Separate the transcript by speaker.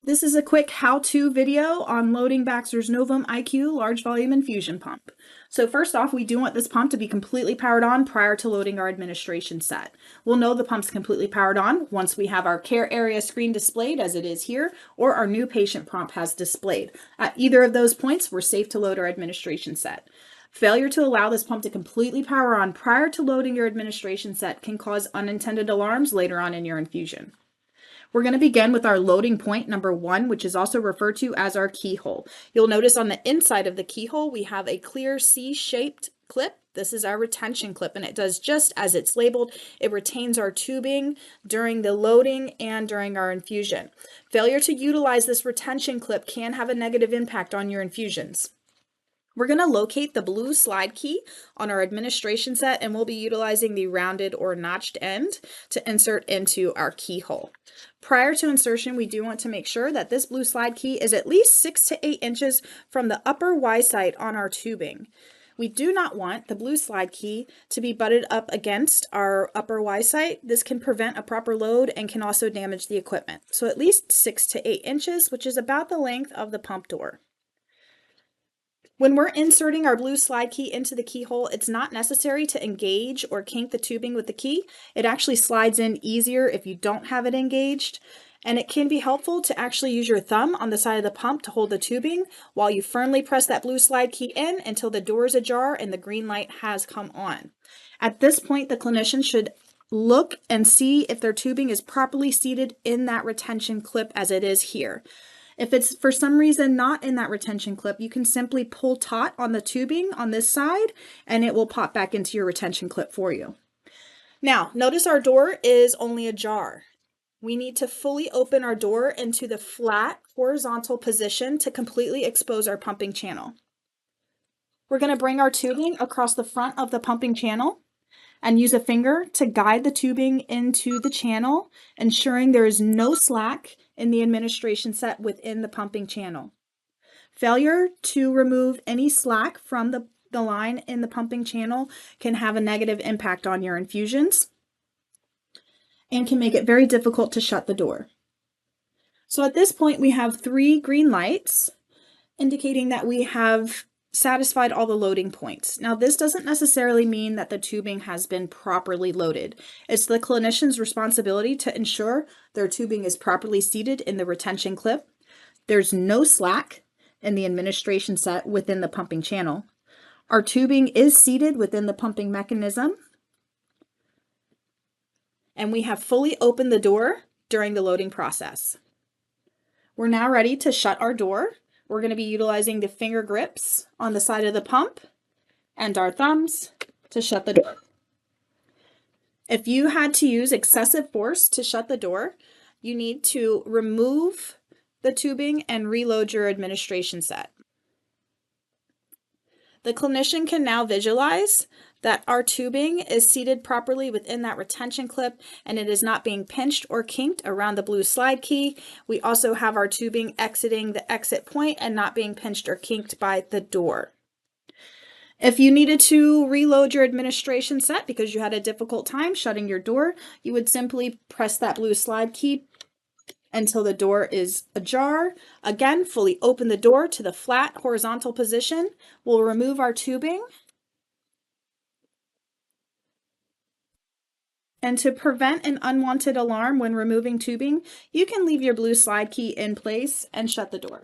Speaker 1: This is a quick how-to video on loading Baxter's Novum IQ large volume infusion pump. So first off, we do want this pump to be completely powered on prior to loading our administration set. We'll know the pump's completely powered on once we have our care area screen displayed as it is here, or our new patient prompt has displayed. At either of those points, we're safe to load our administration set. Failure to allow this pump to completely power on prior to loading your administration set can cause unintended alarms later on in your infusion. We're going to begin with our loading point number 1, which is also referred to as our keyhole. You'll notice on the inside of the keyhole, we have a clear C-shaped clip. This is our retention clip, and it does just as it's labeled. It retains our tubing during the loading and during our infusion. Failure to utilize this retention clip can have a negative impact on your infusions. We're going to locate the blue slide key on our administration set, and we'll be utilizing the rounded or notched end to insert into our keyhole. Prior to insertion, we do want to make sure that this blue slide key is at least 6 to 8 inches from the upper Y site on our tubing. We do not want the blue slide key to be butted up against our upper Y site. This can prevent a proper load and can also damage the equipment. So at least 6 to 8 inches, which is about the length of the pump door. When we're inserting our blue slide key into the keyhole, it's not necessary to engage or kink the tubing with the key. It actually slides in easier if you don't have it engaged. And it can be helpful to actually use your thumb on the side of the pump to hold the tubing while you firmly press that blue slide key in until the door is ajar and the green light has come on. At this point, the clinician should look and see if their tubing is properly seated in that retention clip as it is here. If it's for some reason not in that retention clip, you can simply pull taut on the tubing on this side and it will pop back into your retention clip for you. Now, notice our door is only ajar. We need to fully open our door into the flat horizontal position to completely expose our pumping channel. We're going to bring our tubing across the front of the pumping channel and use a finger to guide the tubing into the channel, ensuring there is no slack in the administration set within the pumping channel. Failure to remove any slack from the line in the pumping channel can have a negative impact on your infusions and can make it very difficult to shut the door. So at this point, we have 3 green lights indicating that we have satisfied all the loading points. Now, this doesn't necessarily mean that the tubing has been properly loaded. It's the clinician's responsibility to ensure their tubing is properly seated in the retention clip. There's no slack in the administration set within the pumping channel. Our tubing is seated within the pumping mechanism. And we have fully opened the door during the loading process. We're now ready to shut our door. We're going to be utilizing the finger grips on the side of the pump and our thumbs to shut the door. If you had to use excessive force to shut the door, you need to remove the tubing and reload your administration set. The clinician can now visualize that our tubing is seated properly within that retention clip and it is not being pinched or kinked around the blue slide key. We also have our tubing exiting the exit point and not being pinched or kinked by the door. If you needed to reload your administration set because you had a difficult time shutting your door, you would simply press that blue slide key until the door is ajar. Again, fully open the door to the flat horizontal position. We'll remove our tubing. And to prevent an unwanted alarm when removing tubing, you can leave your blue slide key in place and shut the door.